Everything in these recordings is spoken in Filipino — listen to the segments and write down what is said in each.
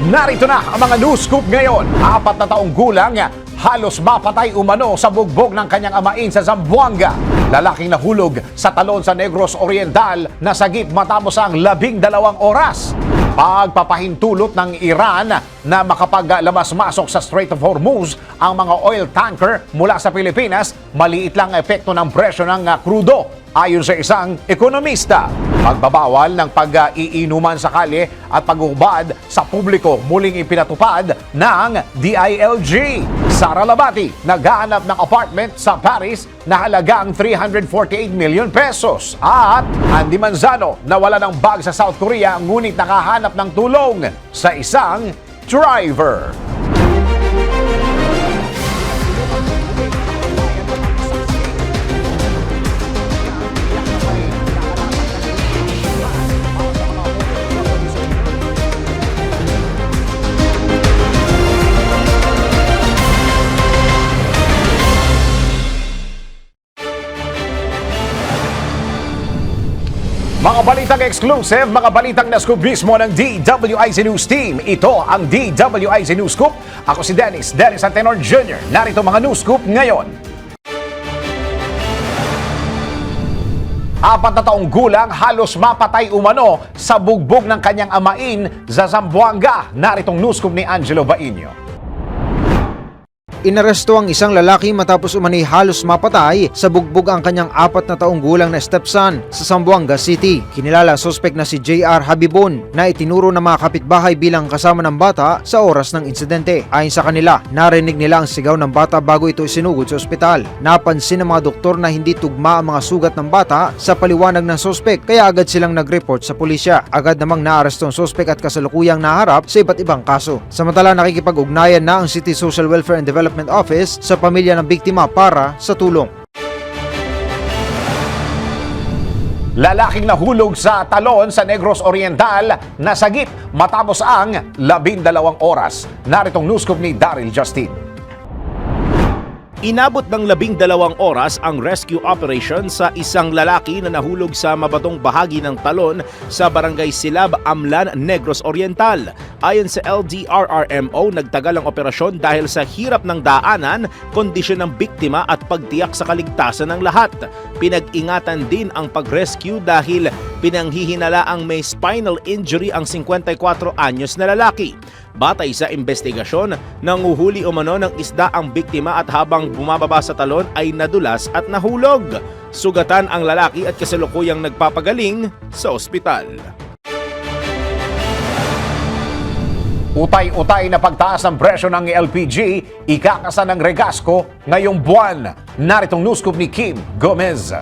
Narito na ang mga news scoop ngayon. 4 na taong gulang, halos mapatay umano sa bugbog ng kanyang amain sa Zamboanga. Lalaking nahulog sa talon sa Negros Oriental na sagip matapos ang 12 oras. Pagpapahintulot ng Iran na makapaglamas-masok sa Strait of Hormuz ang mga oil tanker mula sa Pilipinas, maliit lang epekto ng presyo ng krudo. Ayon sa isang ekonomista, pagbabawal ng pag-iinuman sa kalye at pag-ubad sa publiko muling ipinatupad ng DILG. Sara Labati, naghahanap ng apartment sa Paris na halagang 348 million pesos. At Andy Manzano, nawala ng bag sa South Korea ngunit nakahanap ng tulong sa isang driver. Mga balitang exclusive, mga balitang na-scoop mismo ng DWIZ News Team. Ito ang DWIZ News Scoop. Ako si Dennis Antenor Jr. Narito mga news scoop ngayon. 4 na taong gulang halos mapatay umano sa bugbog ng kanyang amain sa Zamboanga. Naritong news scoop ni Angelo Bainio. Inaresto ang isang lalaki matapos umani halos mapatay sa bugbog ang kanyang 4 na taong gulang na stepson sa Zamboanga City. Kinilala ang suspek na si J.R. Habibon na itinuro ng mga kapitbahay bilang kasama ng bata sa oras ng insidente. Ayon sa kanila, narinig nila ang sigaw ng bata bago ito isinugod sa ospital. Napansin ng mga doktor na hindi tugma ang mga sugat ng bata sa paliwanag ng suspek kaya agad silang nag-report sa pulisya. Agad namang naaresto ang suspek at kasalukuyang naharap sa iba't ibang kaso. Samantala nakikipag-ugnayan na ang City Social Welfare and Development Office sa pamilya ng biktima para sa tulong. Lalaking nahulog sa talon sa Negros Oriental na sagip matapos ang 12 oras. Naritong news scoop ni Daryl Justin. Inabot ng 12 oras ang rescue operation sa isang lalaki na nahulog sa mabatong bahagi ng talon sa Barangay Silab, Amlan, Negros Oriental. Ayon sa LDRRMO, nagtagal ang operasyon dahil sa hirap ng daanan, kondisyon ng biktima at pagtiyak sa kaligtasan ng lahat. Pinag-ingatan din ang pag-rescue dahil pinanghihinala ang may spinal injury ang 54 anyos na lalaki. Batay sa investigasyon, nanguhuli umano ng isda ang biktima at habang bumababa sa talon ay nadulas at nahulog. Sugatan ang lalaki at kasalukuyang nagpapagaling sa ospital. Utay-utay na pagtaas ng presyo ng LPG, ikakasa ng Regasco ngayong buwan. Naritong news scoop ni Kim Gomez.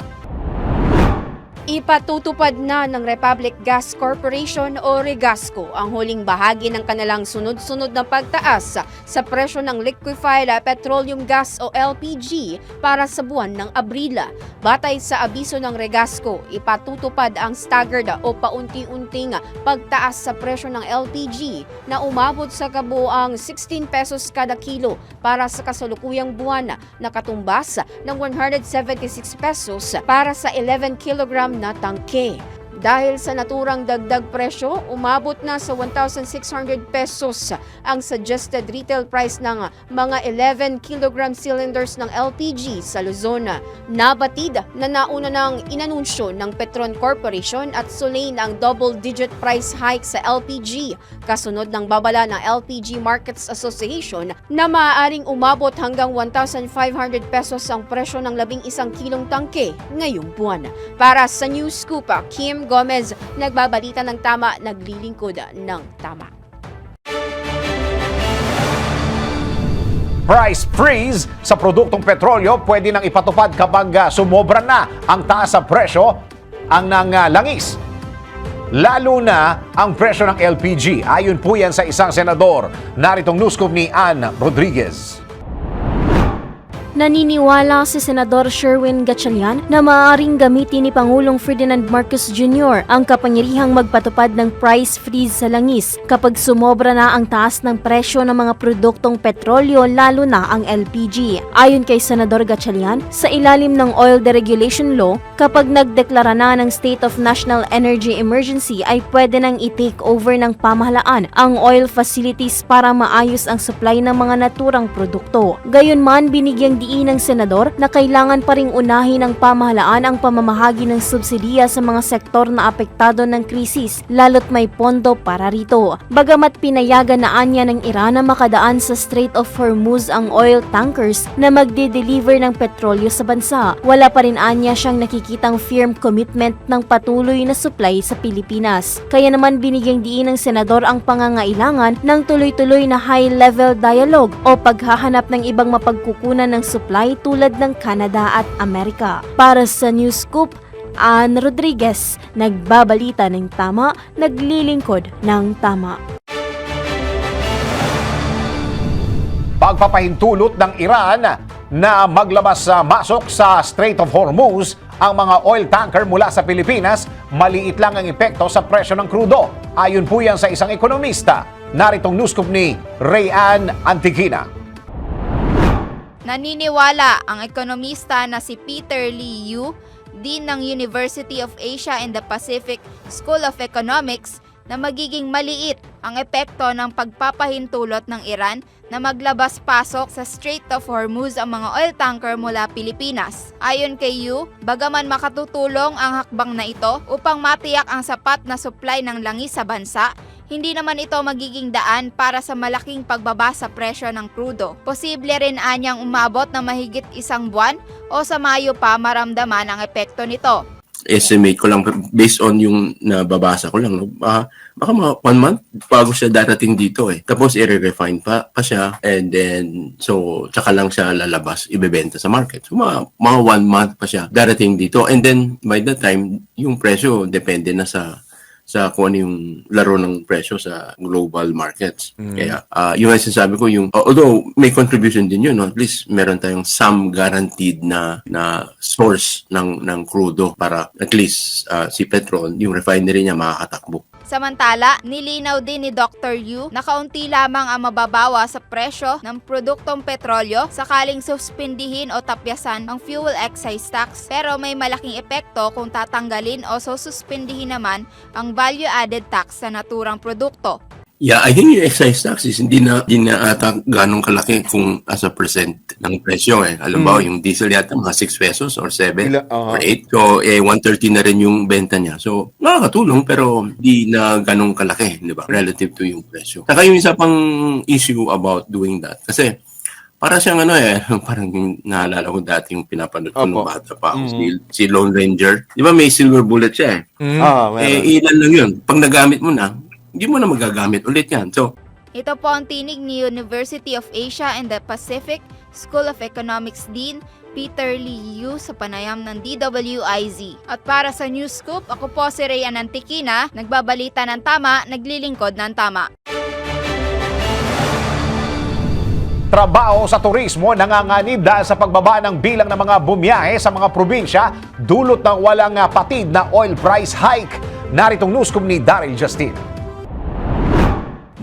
Ipatutupad na ng Republic Gas Corporation o Regasco ang huling bahagi ng kanilang sunod-sunod na pagtaas sa presyo ng liquefied petroleum gas o LPG para sa buwan ng Abril. Batay sa abiso ng Regasco, ipatutupad ang staggered o paunti-unting pagtaas sa presyo ng LPG na umabot sa kabuuang 16 pesos kada kilo para sa kasalukuyang buwan na katumbas ng 176 pesos para sa 11 kilogram na tangke. Dahil sa naturang dagdag presyo, umabot na sa 1,600 pesos ang suggested retail price ng mga 11 kilogram cylinders ng LPG sa Luzon. Nabatid na nauna ng inanunsyo ng Petron Corporation at Solain ang double-digit price hike sa LPG, kasunod ng babala ng LPG Markets Association na maaaring umabot hanggang 1,500 pesos ang presyo ng 11 kilong tangke ngayong buwan. Para sa News Scoop, Kim Gomez, nagbabalita ng tama, naglilingkod ng tama. Price freeze sa produktong petrolyo pwede nang ipatupad kapag sumobra na ang taas sa presyo ang langis. Lalo na ang presyo ng LPG. Ayon po yan sa isang senador. Naritong news scoop ni Ann Rodriguez. Naniniwala si Senador Sherwin Gatchalian na maaaring gamitin ni Pangulong Ferdinand Marcos Jr. ang kapangyarihang magpatupad ng price freeze sa langis kapag sumobra na ang taas ng presyo ng mga produktong petrolyo lalo na ang LPG. Ayon kay Senador Gatchalian, sa ilalim ng Oil Deregulation Law, kapag nagdeklara na ng State of National Energy Emergency ay pwede nang i-take over ng pamahalaan ang oil facilities para maayos ang supply ng mga naturang produkto. Gayunman, binigyang diin ng senador na kailangan pa ring unahin ng pamahalaan ang pamamahagi ng subsidiya sa mga sektor na apektado ng krisis, lalo't may pondo para rito. Bagamat pinayagan na anya ng Iran na makadaan sa Strait of Hormuz ang oil tankers na magde-deliver ng petrolyo sa bansa, wala pa rin anya siyang nakikitang firm commitment ng patuloy na supply sa Pilipinas. Kaya naman binigyang diin ng senador ang pangangailangan ng tuloy-tuloy na high-level dialogue o paghahanap ng ibang mapagkukunan ng supply tulad ng Canada at Amerika. Para sa News Scoop, Ann Rodriguez, nagbabalita ng tama, naglilingkod ng tama. Pagpapahintulot ng Iran na masok sa Strait of Hormuz ang mga oil tanker mula sa Pilipinas, maliit lang ang epekto sa presyo ng krudo. Ayon po yan sa isang ekonomista. Naritong news scoop ni Rayan Antiquina. Naniniwala ang ekonomista na si Peter Lee Yu, Dean ng University of Asia and the Pacific School of Economics, na magiging maliit ang epekto ng pagpapahintulot ng Iran na maglabas-pasok sa Strait of Hormuz ang mga oil tanker mula Pilipinas. Ayon kay Yu, bagaman makatutulong ang hakbang na ito upang matiyak ang sapat na supply ng langis sa bansa, hindi naman ito magiging daan para sa malaking pagbaba sa presyo ng krudo. Posible rin anyang umabot na mahigit isang buwan o sa Mayo pa maramdaman ang epekto nito. Estimate ko lang based on yung nababasa ko lang, no? Baka mga 1 month bago siya darating dito eh. Tapos i-refine pa siya, and then so tsaka lang siya lalabas, ibebenta sa market. So mga 1 month pa siya darating dito, and then by that time yung presyo depende na sa kung ano yung laro ng presyo sa global markets. Kaya yung sinasabi ko, yung although may contribution din yun, no? At least meron tayong some guaranteed na source ng crudo para at least si Petron, yung refinery niya makakatakbo. Samantala, nilinaw din ni Dr. Yu na kaunti lamang ang mababawa sa presyo ng produktong petrolyo sakaling suspindihin o tapyasan ang fuel excise tax, pero may malaking epekto kung tatanggalin o suspindihin naman ang value-added tax sa naturang produkto. Yeah, I think yung excise tax is hindi na ata ganong kalaki kung as a percent ng presyo eh. Alam ba, yung diesel yata mga 6 pesos or 7 or 8. So, 130 na rin yung benta niya. So, nakakatulong pero di na ganong kalaki, di ba? Relative to yung presyo. Saka yung isa pang issue about doing that. Kasi, para siyang parang yung naalala ko dati yung pinapanood ko nung bata pa ako, si Lone Ranger. Di ba may silver bullet siya eh? Ilan lang yun. Pag nagamit mo na, hindi mo na magagamit ulit yan. So, ito po ang tinig ni University of Asia and the Pacific School of Economics Dean Peter Lee Yu sa panayam ng DWIZ. At para sa News Scoop, ako po si Rayan Antiquina, nagbabalita ng tama, naglilingkod ng tama. Trabaho sa turismo nanganganib dahil sa pagbaba ng bilang ng mga bumiyahe sa mga probinsya dulot ng walang patid na oil price hike. Naritong news scoop ni Daryl Justin.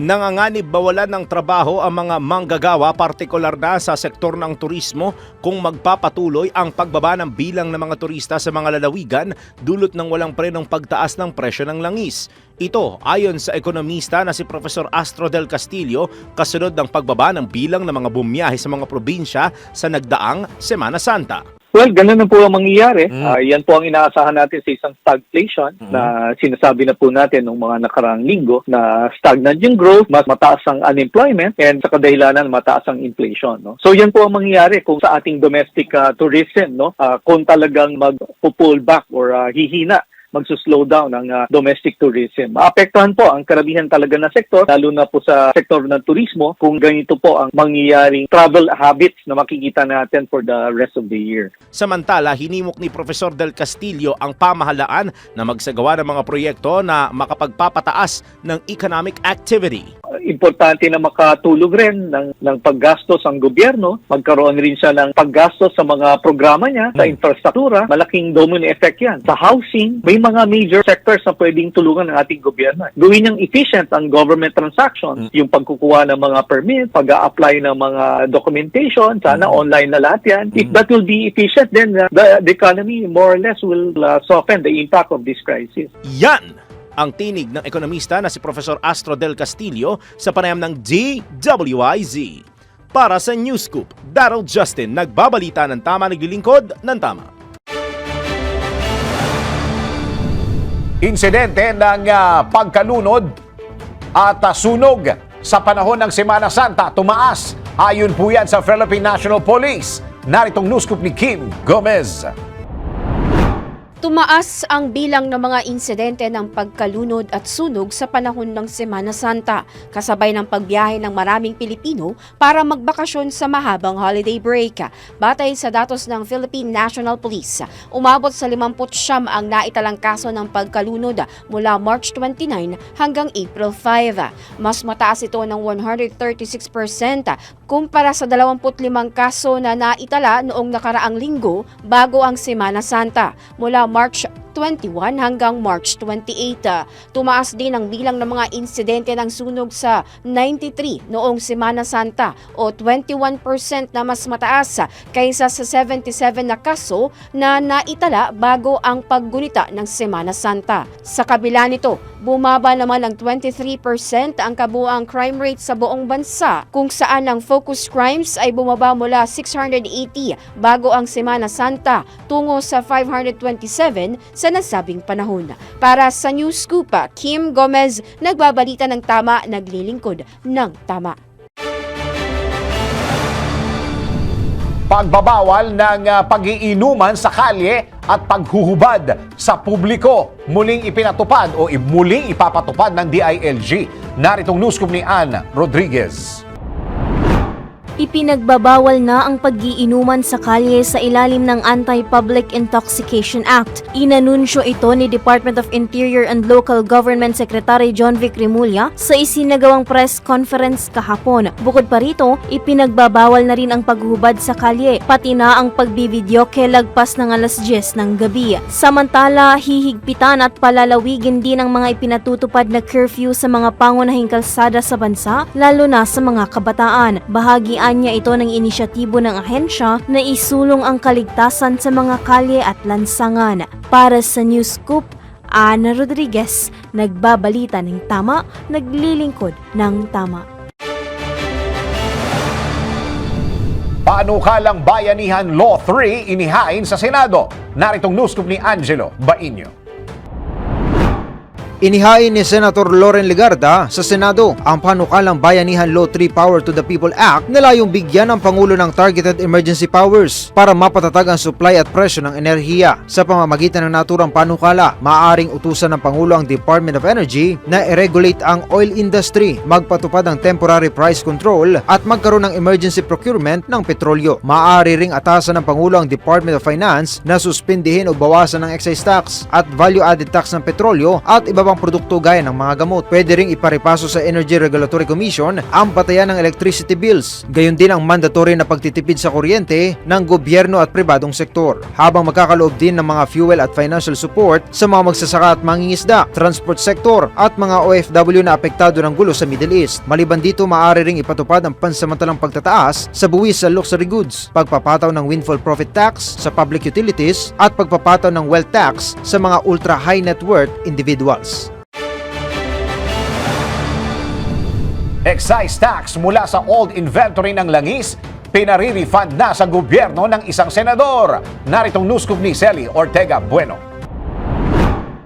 Nanganganib bawalan ng trabaho ang mga manggagawa, partikular na sa sektor ng turismo, kung magpapatuloy ang pagbaba ng bilang ng mga turista sa mga lalawigan dulot ng walang prenong pagtaas ng presyo ng langis. Ito ayon sa ekonomista na si Professor Astro del Castillo, kasunod ng pagbaba ng bilang ng mga bumiyahe sa mga probinsya sa nagdaang Semana Santa. Well, ganun na po ang mangyayari. Yan po ang inaasahan natin sa isang stagflation na sinasabi na po natin nung mga nakaraang linggo na stagnant yung growth, mas mataas ang unemployment, and sa kadahilanan mataas ang inflation. No? So yan po ang mangyayari kung sa ating domestic tourism, no? Kung talagang mag-pull back or hihina, magsuslow down ang domestic tourism. Maapektuhan po ang karamihan talaga na sektor, lalo na po sa sektor ng turismo, kung ganito po ang mangyayaring travel habits na makikita natin for the rest of the year. Samantala, hinimok ni Professor Del Castillo ang pamahalaan na magsagawa ng mga proyekto na makapagpapataas ng economic activity. importante na makatulog rin ng paggastos ang gobyerno. Magkaroon rin siya ng paggastos sa mga programa niya, sa infrastruktura. Malaking domino effect yan. Sa housing, may mga major sectors na pwedeng tulungan ng ating gobyerno. Gawin niyang efficient ang government transactions, yung pagkukuha ng mga permit, pag-a-apply ng mga documentation, sana online na lahat yan. If that will be efficient, then the economy more or less will soften the impact of this crisis. Yan ang tinig ng ekonomista na si Professor Astro del Castillo sa panayam ng DWIZ. Para sa News Scoop, Daryl Justin, nagbabalita ng tama, naglilingkod ng tama. Insidente ng pagkalunod at sunog sa panahon ng Semana Santa tumaas. Ayon po yan sa Philippine National Police. Naritong news scoop ni Kim Gomez. Tumaas ang bilang ng mga insidente ng pagkalunod at sunog sa panahon ng Semana Santa, kasabay ng pagbiyahe ng maraming Pilipino para magbakasyon sa mahabang holiday break. Batay sa datos ng Philippine National Police, umabot sa 59 ang naitalang kaso ng pagkalunod mula March 29 hanggang April 5. Mas mataas ito ng 136% kumpara sa 25 kaso na naitala noong nakaraang linggo bago ang Semana Santa mula March 21 hanggang March 28. Tumaas din ang bilang ng mga insidente ng sunog sa 93 noong Semana Santa o 21% na mas mataas kaysa sa 77 na kaso na naitala bago ang paggunita ng Semana Santa. Sa kabila nito, bumaba naman ng 23% ang kabuuang crime rate sa buong bansa, kung saan ang focus crimes ay bumaba mula 680 bago ang Semana Santa tungo sa 527 sa nasabing panahon. Para sa News Scoop, Kim Gomez, nagbabalita ng tama, naglilingkod ng tama. Pagbabawal ng pag-iinuman sa kalye at paghuhubad sa publiko muling ipinatupad o muling ipapatupad ng DILG. Naritong news scoop ni Ann Rodriguez. Ipinagbabawal na ang pag-iinuman sa kalye sa ilalim ng Anti-Public Intoxication Act. Inanunsyo ito ni Department of Interior and Local Government Secretary John Vic Remulla sa isinagawang press conference kahapon. Bukod pa rito, ipinagbabawal na rin ang paghubad sa kalye, pati na ang pagbibidyoke lagpas ng alas 10 ng gabi. Samantala, hihigpitan at palalawigin din ang mga ipinatutupad na curfew sa mga pangunahing kalsada sa bansa, lalo na sa mga kabataan. Bahagian niya ito ng inisyatibo ng ahensya na isulong ang kaligtasan sa mga kalye at lansangan. Para sa News Scoop, Ana Rodriguez, nagbabalita ng tama, naglilingkod ng tama. Panukalang Bayanihan Law 3 inihain sa Senado. Naritong news scoop ni Angelo Bainio. Inihain ni Senator Loren Legarda sa Senado ang panukalang Bayanihan Law 3 Power to the People Act na layong bigyan ng Pangulo ng targeted emergency powers para mapatatag ang supply at presyo ng enerhiya. Sa pamamagitan ng naturang panukala, maaaring utusan ng Pangulo ang Department of Energy na i-regulate ang oil industry, magpatupad ng temporary price control at magkaroon ng emergency procurement ng petrolyo. Maaari ring atasan ng Pangulo ang Department of Finance na suspindihin o bawasan ng excise tax at value-added tax ng petrolyo at iba pang produkto gaya ng mga gamot. Pwede ring iparipaso sa Energy Regulatory Commission ang batayan ng electricity bills. Gayon din ang mandatory na pagtitipid sa kuryente ng gobyerno at pribadong sektor. Habang magkakaloob din ng mga fuel at financial support sa mga magsasaka at mangingisda, transport sector at mga OFW na apektado ng gulo sa Middle East. Maliban dito, maaari ring ipatupad ang pansamantalang pagtataas sa buwis sa luxury goods, pagpapataw ng windfall profit tax sa public utilities at pagpapataw ng wealth tax sa mga ultra high net worth individuals. Excise tax mula sa old inventory ng langis, pinare-refund na sa gobyerno ng isang senador. Naritong news scoop ni Celi Ortega Bueno.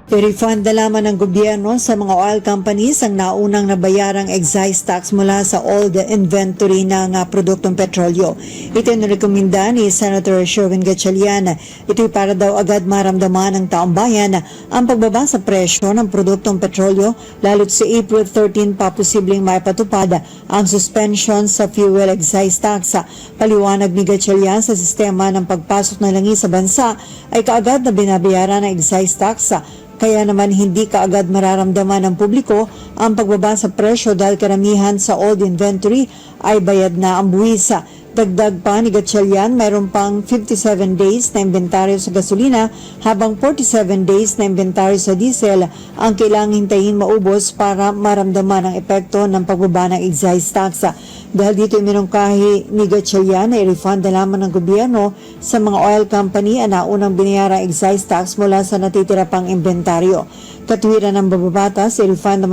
I-refund na lamang ng gobyerno sa mga oil companies ang naunang nabayarang excise tax mula sa old inventory ng produktong petrolyo. Ito nirekomenda ni Senator Sherwin Gatchalian. Ito'y para daw agad maramdaman ng taong bayan ang pagbaba sa presyo ng produktong petrolyo, lalo't sa April 13 pa posibleng maipatupad ang suspension sa fuel excise tax. Paliwanag ni Gatchalian, sa sistema ng pagpasok ng langis sa bansa ay kaagad na binabayaran ng excise tax Kaya naman hindi kaagad mararamdaman ng publiko ang pagbaba sa presyo dahil karamihan sa old inventory ay bayad na ang buwis. Dagdag pa ni Gatchalian, mayroon pang 57 days na inventaryo sa gasolina habang 47 days na inventaryo sa diesel ang kailangang hintayin maubos para maramdaman ang epekto ng pagbaba ng excise tax. Dahil dito minungkahi ni Gatchalian na i-refund na lamang ng gobyerno sa mga oil company ang naunang binayarang excise tax mula sa natitira pang inventaryo. Katuwiran ng bababatas, i-refund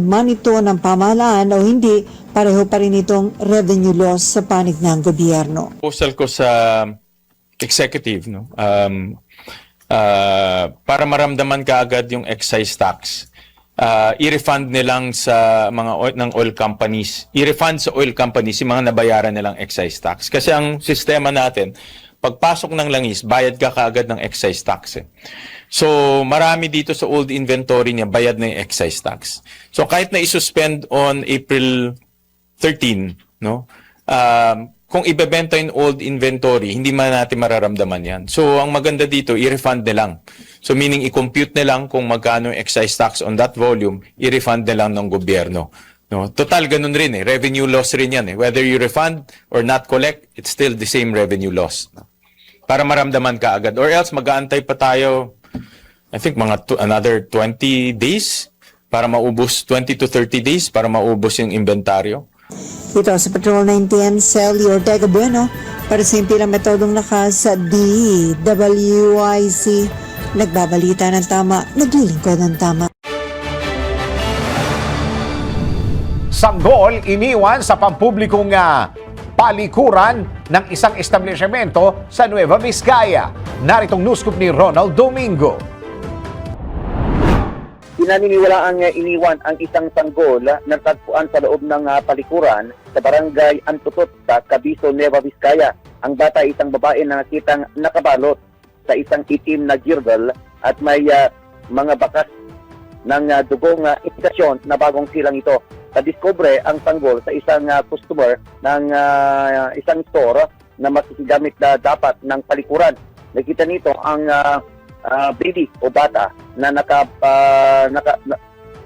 man ito ng pamahalaan o hindi, pareho pa rin itong revenue loss sa panig ng gobyerno. Proposal ko sa executive, no, para maramdaman kaagad yung excise tax, i-refund nilang sa mga ng oil companies, i-refund sa oil companies yung mga nabayaran nilang excise tax. Kasi ang sistema natin, pagpasok ng langis, bayad ka kaagad ng excise tax. So, marami dito sa old inventory niya, bayad na yung excise tax. So, kahit na isuspend on April 13, no? Kung ibebenta yung old inventory, hindi man natin mararamdaman yan. So, ang maganda dito, i-refund na lang. So, meaning, i-compute na lang kung magkano yung excise tax on that volume, i-refund na lang ng gobyerno. No? Total, ganun rin eh. Revenue loss rin yan eh. Whether you refund or not collect, it's still the same revenue loss. Para maramdaman ka agad. Or else, mag-aantay pa tayo, I think, another 20 days para maubos, 20 to 30 days para maubos yung inventaryo. Ito sa Patrol 910, Sally Ortega Bueno para sa impilang metodong lakas sa DWIC. Nagbabalita ng tama, naglilingkod ng tama. Sanggol iniwan sa pampublikong palikuran ng isang establishmento sa Nueva Vizcaya. Naritong news scoop ni Ronald Domingo. Pinaniniwalaang iniwan ang isang sanggol na tagpuan sa loob ng palikuran sa barangay Antutot sa Cabiso, Nueva Vizcaya. Ang bata ay isang babae na nakitang nakabalot sa isang itim na girdle at may mga bakas ng dugong indikasyon na bagong silang ito. Nadiskubre ang sanggol sa isang customer ng isang store na makikigamit na dapat ng palikuran. Nakita nito ang baby o bata na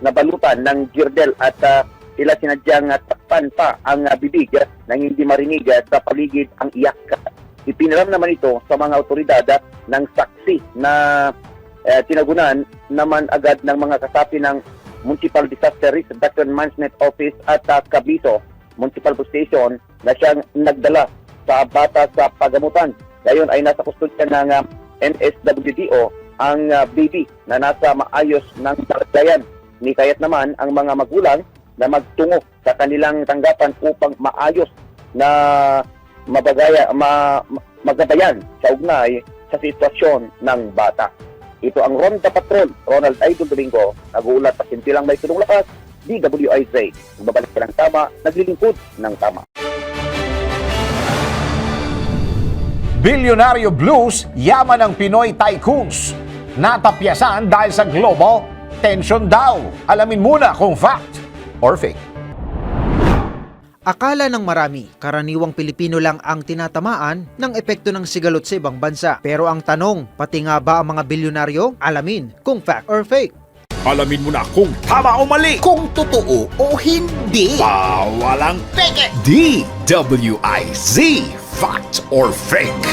nabalutan ng girdle at sila sinadyang takpan pa ang bibig nang hindi marinig sa paligid ang iyak. Ipinaram naman ito sa mga otoridad ng saksi na tinagunan naman agad ng mga kasapi ng Municipal Disaster Risk Reduction Management Office at Cabiso Municipal Station na siyang nagdala sa bata sa pagamutan. Ngayon ay nasa kustodya ng NSWDO ang baby na nasa maayos ng kalagayan. Nikayat naman ang mga magulang na magtungo sa kanilang tanggapan upang maayos na magabayan sa ugnay sa sitwasyon ng bata. Ito ang Ronda Patrol, Ronald Idol Domingo, nag-uulat sa simpilang may tulong lakas, DWIZ. Nagbabalik ka ng tama, naglilingkod ng tama. Bilyonaryo Blues, yaman ng Pinoy tycoons. Natapyasan dahil sa global tension daw. Alamin muna kung fact or fake. Akala ng marami, karaniwang Pilipino lang ang tinatamaan ng epekto ng sigalot sa ibang bansa. Pero ang tanong, pati nga ba ang mga bilyonaryo? Alamin kung fact or fake. Alamin mo na kung tama o mali. Kung totoo o hindi. Bawalang peke. DWIZ. Fact or fake?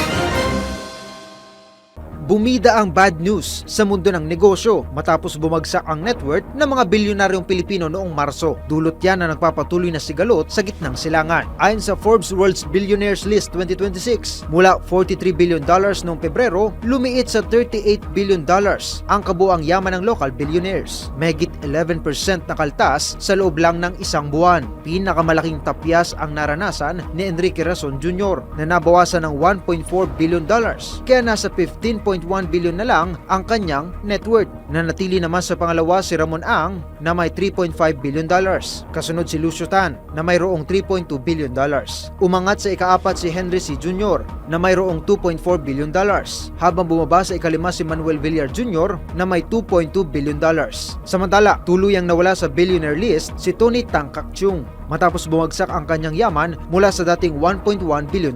Bumida ang bad news sa mundo ng negosyo matapos bumagsak ang net worth ng mga bilyonaryong Pilipino noong Marso. Dulot yan na nagpapatuloy na sigalot sa gitnang silangan. Ayon sa Forbes World's Billionaires List 2026, mula $43 billion noong Pebrero, lumiit sa $38 billion ang kabuang yaman ng local billionaires. Mahigit 11% na kaltas sa loob lang ng isang buwan. Pinakamalaking tapyas ang naranasan ni Enrique Razon Jr. na nabawasan ng $1.4 billion. Kaya nasa 15.1 billion na lang ang kanyang net worth. Nanatili naman sa pangalawa si Ramon Ang na may $3.5 billion. Kasunod si Lucio Tan na mayroong $3.2 billion. Umangat sa ikaapat si Henry C. Jr. na mayroong $2.4 billion. Habang bumaba sa ikalima si Manuel Villar Jr. na may $2.2 billion. Samantala, tuluyang nawala sa billionaire list si Tony Tangkak Chung matapos bumagsak ang kanyang yaman mula sa dating $1.1 billion.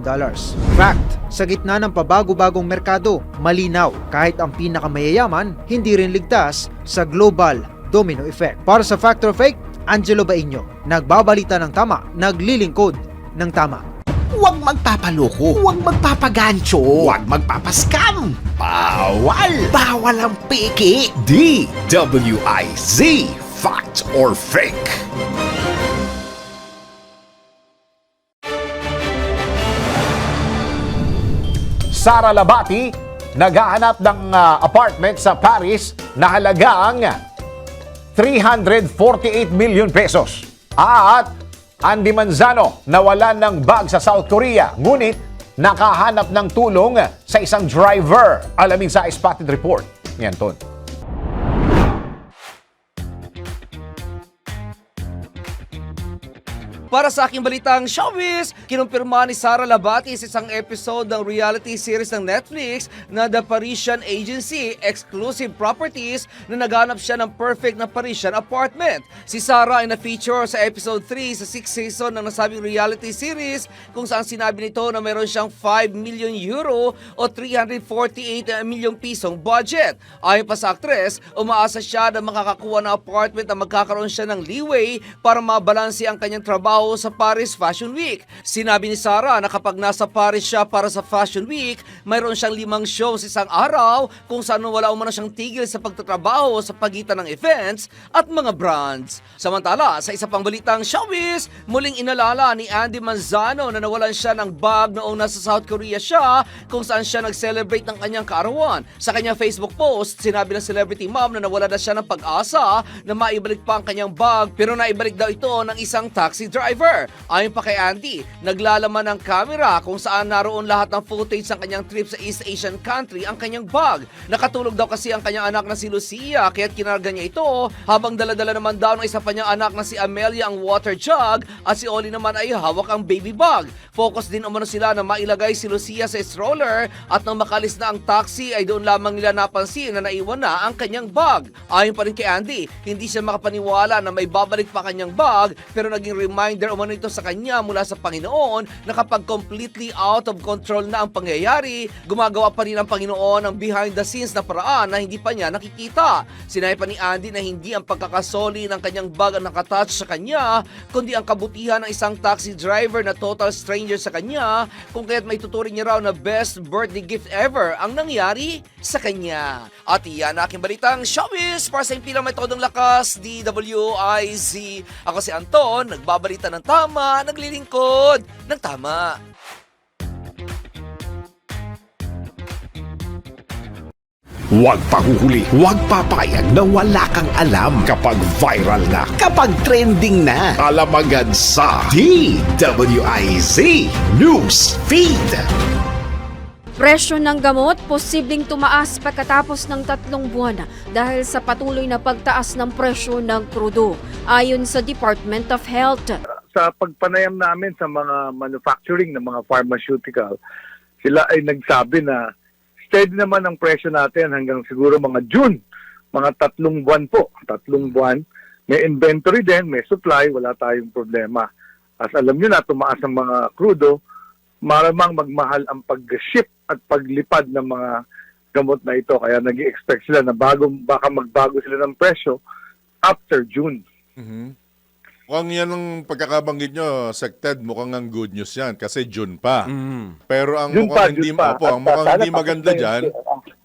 Fact, sa gitna ng pabago-bagong merkado, malinaw kahit ang pinakamayayaman hindi rin ligtas sa global domino effect. Para sa Fact or Fake, Angelo Bainio, nagbabalita ng tama, naglilingkod ng tama. Huwag magpapaloko, huwag magpapagancho, huwag magpapascam. Bawal! Bawal ang peke! DWIZ, Fact or Fake. Sara Labati, naghahanap ng apartment sa Paris na halagang 348 million pesos. At Andy Manzano, nawalan ng bag sa South Korea, ngunit nakahanap ng tulong sa isang driver. Alamin sa Spotted Report. Yan, Ton. Para sa aking balitang showbiz, kinumpirma ni Sara Labati sa isang episode ng reality series ng Netflix na The Parisian Agency Exclusive Properties na naghanap siya ng perfect na Parisian apartment. Si Sara ay na-feature sa episode 3 sa 6th season ng nasabing reality series kung saan sinabi nito na meron siyang 5 million euro o 348 million pisong budget. Ayon pa sa aktres, umaasa siya na makakakuha ng apartment na magkakaroon siya ng leeway para mabalansi ang kanyang trabaho sa Paris Fashion Week. Sinabi ni Sara na kapag nasa Paris siya para sa Fashion Week, mayroon siyang 5 shows isang araw kung saan wala umano siyang tigil sa pagtatrabaho sa pagitan ng events at mga brands. Samantala, sa isa pang balitang showbiz, muling inalala ni Andy Manzano na nawalan siya ng bag noong nasa South Korea siya kung saan siya nag-celebrate ng kanyang kaarawan. Sa kanyang Facebook post, sinabi ng celebrity mom na nawala na siya ng pag-asa na maibalik pa ang kanyang bag pero naibalik daw ito ng isang taxi driver. Ayon pa kay Andy, naglalaman ng camera kung saan naroon lahat ng footage ng kanyang trip sa East Asian country ang kanyang bag. Nakatulog daw kasi ang kanyang anak na si Lucia kaya't kinarga niya ito habang daladala naman daw ng isa pa niyang anak na si Amelia ang water jug at si Oli naman ay hawak ang baby bag. Focus din umano sila na mailagay si Lucia sa stroller at nang makalis na ang taxi ay doon lamang nila napansin na naiwan na ang kanyang bag. Ayon pa rin kay Andy, hindi siya makapaniwala na may babalik pa kanyang bag pero naging reminder umano ito sa kanya mula sa Panginoon na kapag completely out of control na ang pangyayari, gumagawa pa rin ang Panginoon ng behind the scenes na paraan na hindi pa niya nakikita. Sinabi pa ni Andy na hindi ang pagkakasoli ng kanyang bag ang nakatouch sa kanya, kundi ang kabutihan ng isang taxi driver na total stranger sa kanya, kung kaya't may tuturing niya raw na best birthday gift ever ang nangyari sa kanya. At iyan ang aking balitang showbiz para sa impilang metodong lakas, DWIZ. Ako si Anton, nagbabalita ng tama, naglilingkod ng tama. Huwag pahuhuli, huwag papayag na wala kang alam kapag viral na, kapag trending na. Alam agad sa DWIZ News Feed. Presyo ng gamot posibleng tumaas pagkatapos ng 3 buwan dahil sa patuloy na pagtaas ng presyo ng krudo, ayon sa Department of Health. Sa pagpanayam namin sa mga manufacturing ng mga pharmaceutical, sila ay nagsabi na steady naman ang presyo natin hanggang siguro mga June, mga 3 buwan po. 3 buwan, may inventory din, may supply, wala tayong problema. As alam nyo na, tumaas ang mga crudo, maramang magmahal ang pag-ship at paglipad ng mga gamot na ito. Kaya nag-i-expect sila na baka magbago sila ng presyo after June. Mukhang yan ang pagkakabanggit nyo, Sected, mukhang ang good news yan kasi June pa. Pero ang June mukhang pa, hindi, June pa. opo, ang At mukhang sana hindi maganda tapos na dyan,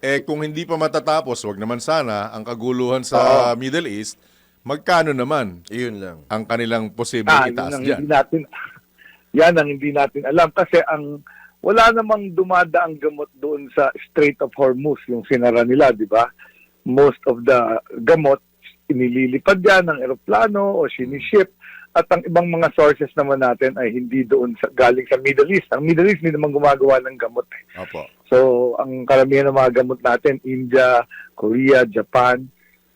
yun. kung hindi pa matatapos, wag naman sana, ang kaguluhan sa Middle East, magkano naman? Iyon lang. Ang kanilang posibleng itaas dyan. Yan ang hindi natin alam kasi wala namang dumadaang gamot doon sa Strait of Hormuz, yung sinara nila, di ba? Most of the gamot, inililipad yan ng eroplano o siniship. At ang ibang mga sources naman natin ay hindi doon galing sa Middle East. Ang Middle East hindi naman gumagawa ng gamot. Opo. So, ang karamihan ng mga gamot natin, India, Korea, Japan,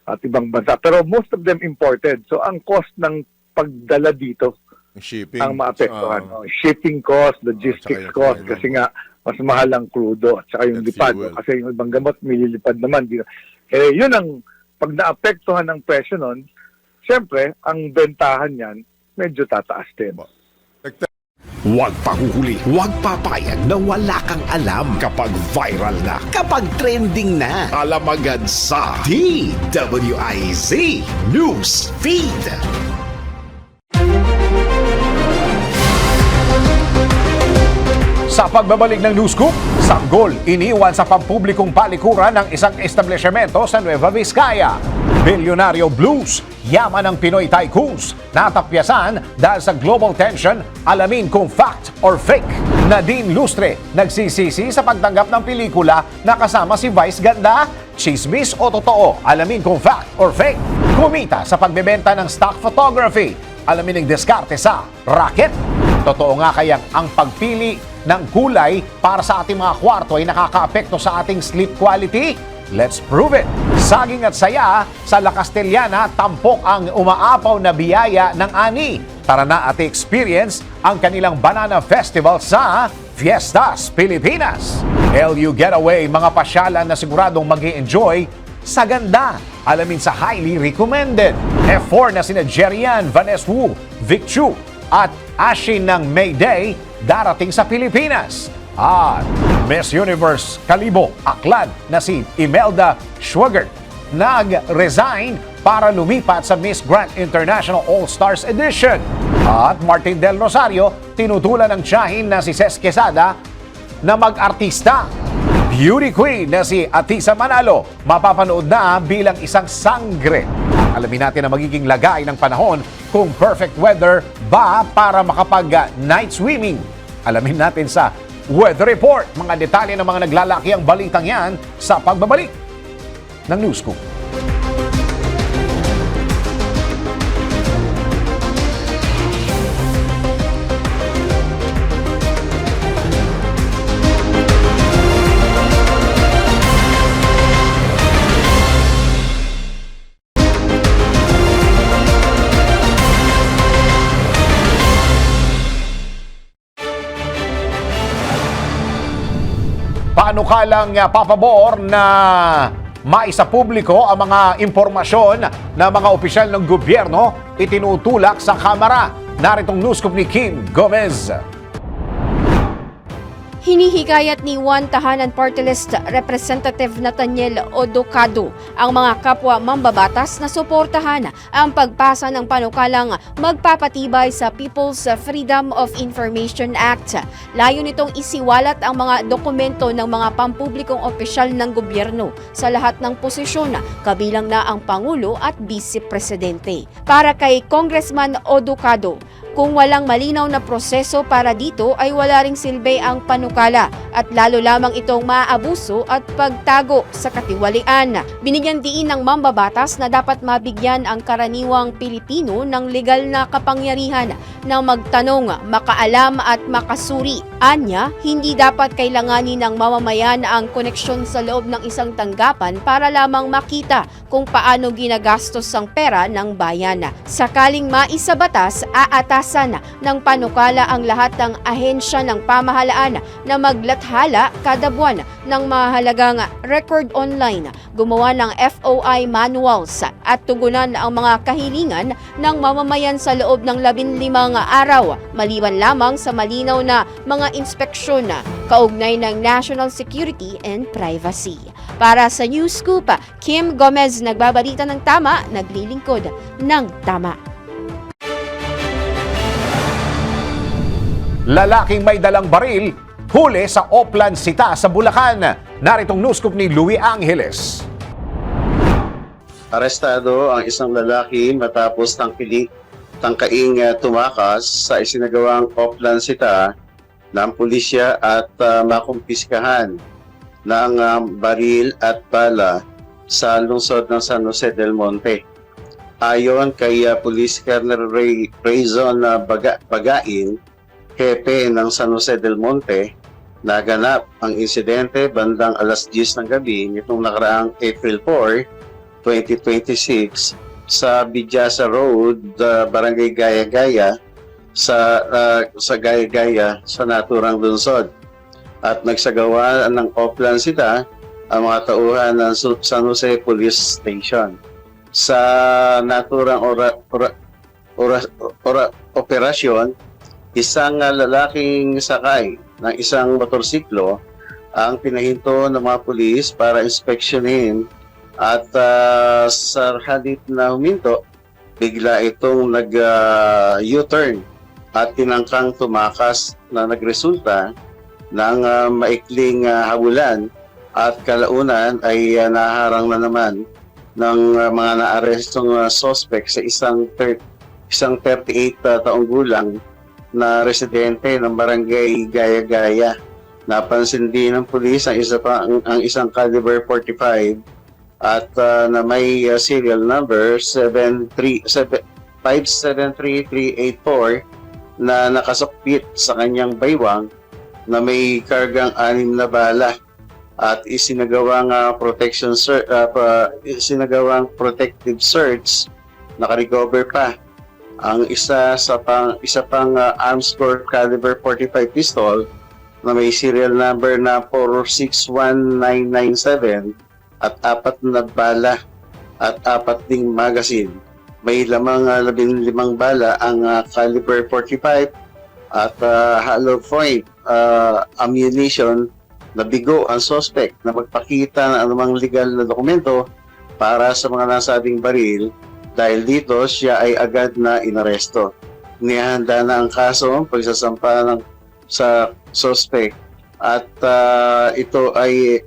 at ibang bansa. Pero most of them imported. So, ang cost ng pagdala dito, shipping, ang maapektuhan. Shipping cost, logistics cost, kasi nga, mas mahal ang crudo at saka yung lipad. Kasi yung ibang gamot, nililipad naman. Yun ang, pag naapektuhan ng presyo nun, siyempre, ang bentahan yan, medyo tataas din. Huwag pahuhuli, huwag papayag na wala kang alam kapag viral na, kapag trending na. Alam agad sa DWIZ News Feed. Sa pagbabalik ng News Scoop, sanggol iniwan sa pampublikong palikuran ng isang establishmento sa Nueva Vizcaya. Bilyonaryo blues, yaman ng Pinoy tycoons, natapyasan dahil sa global tension, alamin kung fact or fake. Nadine Lustre, nagsisisi sa pagtanggap ng pelikula na kasama si Vice Ganda, chismis o totoo, alamin kung fact or fake. Kumita sa pagbebenta ng stock photography, alamin ang diskarte sa racket. Totoo nga kayang ang pagpili ng kulay para sa ating mga kwarto ay nakakaapekto sa ating sleep quality? Let's prove it! Saging at saya, sa La Castellana, tampok ang umaapaw na biyaya ng ani. Tara na at experience ang kanilang Banana Festival sa Fiestas, Pilipinas. LU Getaway, mga pasyalan na siguradong mag-i-enjoy sa ganda. Alamin sa highly recommended. F4 na sina Jerian, Vanessa Wu, Vic Chu, at Ashin ng Mayday darating sa Pilipinas. At Miss Universe Kalibo Aklan na si Imelda Schwagert nag-resign para lumipat sa Miss Grand International All-Stars Edition. At Martin Del Rosario tinutulan ng tiyahin na si Ces Quesada na mag-artista. Beauty Queen na si Atisa Manalo mapapanood na bilang isang sangre. Alamin natin ang magiging lagay ng panahon kung perfect weather ba para makapag-night swimming. Alamin natin sa Weather Report. Mga detalye ng mga naglalaki ang balitang yan sa pagbabalik ng News Scoop. Paano ka lang papabor na maisapubliko ang mga impormasyon na mga opisyal ng gobyerno itinutulak sa Kamara? Naritong news scoop ni Kim Gomez. Hinihikayat ni One Tahanan Party List Representative Nathaniel Odocado ang mga kapwa mambabatas na suportahan ang pagpasa ng panukalang magpapatibay sa People's Freedom of Information Act. Layo nitong isiwalat ang mga dokumento ng mga pampublikong opisyal ng gobyerno sa lahat ng posisyon, kabilang na ang Pangulo at Vice Presidente. Para kay Congressman Odocado, kung walang malinaw na proseso para dito ay wala ring silbi ang panukala at lalo lamang itong maaabuso at pagtago sa katiwalian. Binigyan diin ng mambabatas na dapat mabigyan ang karaniwang Pilipino ng legal na kapangyarihan na magtanong, makaalam at makasuri. Anya, hindi dapat kailanganin ng mamamayan ang koneksyon sa loob ng isang tanggapan para lamang makita kung paano ginagastos ang pera ng bayan. Sakaling maisabatas, aatasan ng panukala ang lahat ng ahensya ng pamahalaan na maglathala kada buwan ng mahalagang record online, gumawa ng FOI manuals at tugunan ang mga kahilingan ng mamamayan sa loob ng 15 araw, maliban lamang sa malinaw na mga inspeksyon kaugnay ng national security and privacy. Para sa News Scoop, Kim Gomez, nagbabalita ng tama, naglilingkod ng tama. Lalaking may dalang baril, huli sa Oplan Sita sa Bulacan. Naritong news scoop ni Louie Angeles. Arestado ang isang lalaki matapos tangkaing tumakas sa isinagawang Oplan Sita ng pulisya at makumpiskahan ng baril at bala sa lungsod ng San Jose del Monte. Ayon kay Police Colonel Rayzon Bagain, hepe ng San Jose del Monte, naganap ang insidente bandang alas 10 ng gabi nitong nakaraang April 4, 2026 sa Bidyasa Road, Barangay Gaya-Gaya sa Gaya-Gaya sa naturang lungsod. At nagsagawa ng Oplan Sita ang mga tauhan ng San Jose Police Station. Sa naturang operasyon, isang lalaking sakay ng isang motorsiklo ang pinahinto ng mga pulis para inspeksyonin at sa halip na huminto, bigla itong nag-U-turn at tinangkang tumakas na nagresulta ng maikling habulan at kalaunan ay naharang na naman ng mga naarestong suspect sa isang 38 taong gulang na residente ng barangay Gaya-Gaya. Napansin din ng pulis ang isang caliber 45 at na may serial number 573384 na nakasukbit sa kanyang baywang na may kargang 6 na bala at isinagawang protective search. Nakarecover pa ang isa pang arms core caliber 45 pistol na may serial number na 461997 at 4 na bala at 4 ding magazine. May lamang 15 bala ang caliber 45 at hollow point ammunition. Nabigo ang suspect na magpakita ng anumang legal na dokumento para sa mga nasabing baril. Dahil dito, siya ay agad na inaresto. Nihanda na ang kaso pagsasampa sa suspect at ito ay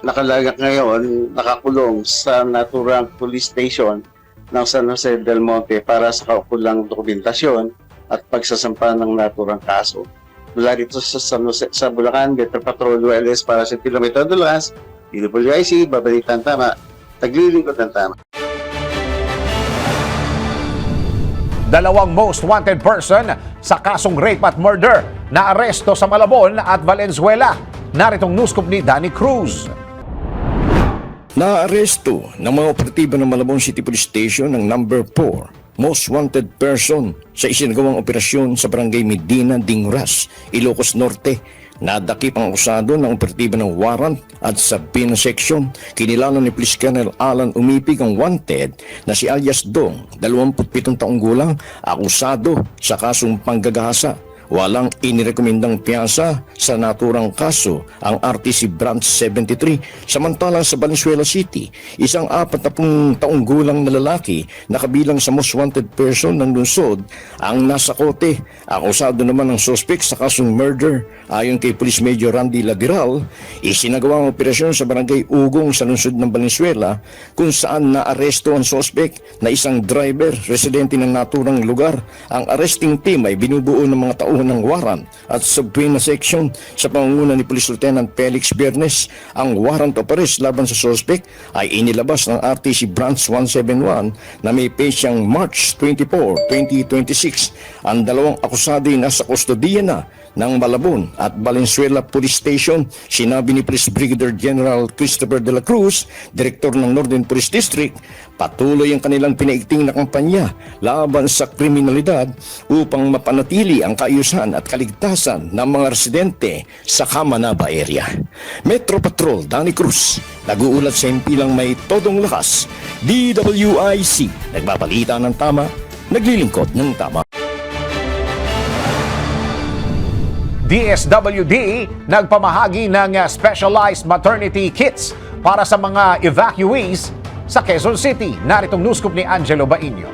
nakalagak ngayon, nakakulong sa naturang police station ng San Jose del Monte para sa kaukulang dokumentasyon at pagsasampa ng naturang kaso. Mula dito sa Bulacan, Metro Patrol ULS para sa Kilometro Dulas, DWIC, babalitan tama, taglilingkod ng tama. Dalawang most wanted person sa kasong rape at murder na aresto sa Malabon at Valenzuela. Naritong news scoop ni Danny Cruz. Naaresto ng mga operatiba ng Malabon City Police Station ng number 4 most wanted person sa isinagawang operasyon sa Barangay Medina, Dinguras, Ilocos Norte. Nadakip ang akusado ng operatiba ng warrant at sa Pina Section. Kinilala ni Police Colonel Alan Umipig ang wanted na si alias Dong, 27 taong gulang, akusado sa kasong panggagahasa. Walang inirekomendang piyasa sa naturang kaso ang RTC Branch 73. Samantalang sa Valenzuela City, isang 40 taong gulang na lalaki na kabilang sa most wanted person ng lungsod ang nasa kote. Akusado naman ang suspect sa kasong murder. Ayon kay Police Major Randy Ladiral, isinagawa ang operasyon sa Barangay Ugong sa lungsod ng Valenzuela kung saan naaresto ang suspect na isang driver residente ng naturang lugar. Ang arresting team ay binubuo ng mga tauhan ng warrant at subpoena section sa pangunguna ni Police Lieutenant Felix Bernes. Ang warrant of arrest laban sa suspect ay inilabas ng RTC Branch 171 na may petsyang March 24, 2026. Ang dalawang akusado ay nasa kustodiya na ng Malabon at Valenzuela Police Station. Sinabi ni Police Brigadier General Christopher de la Cruz, Direktor ng Northern Police District, patuloy ang kanilang pinaigting na kampanya laban sa kriminalidad upang mapanatili ang kaayusan at kaligtasan ng mga residente sa Kamanaba area. Metro Patrol Danny Cruz, nag-uulat sa himpilang may todong lakas. DWIC, nagbabalita ng tama, naglilingkod ng tama. DSWD nagpamahagi ng specialized maternity kits para sa mga evacuees sa Quezon City. Naritong news scoop ni Angelo Bainio.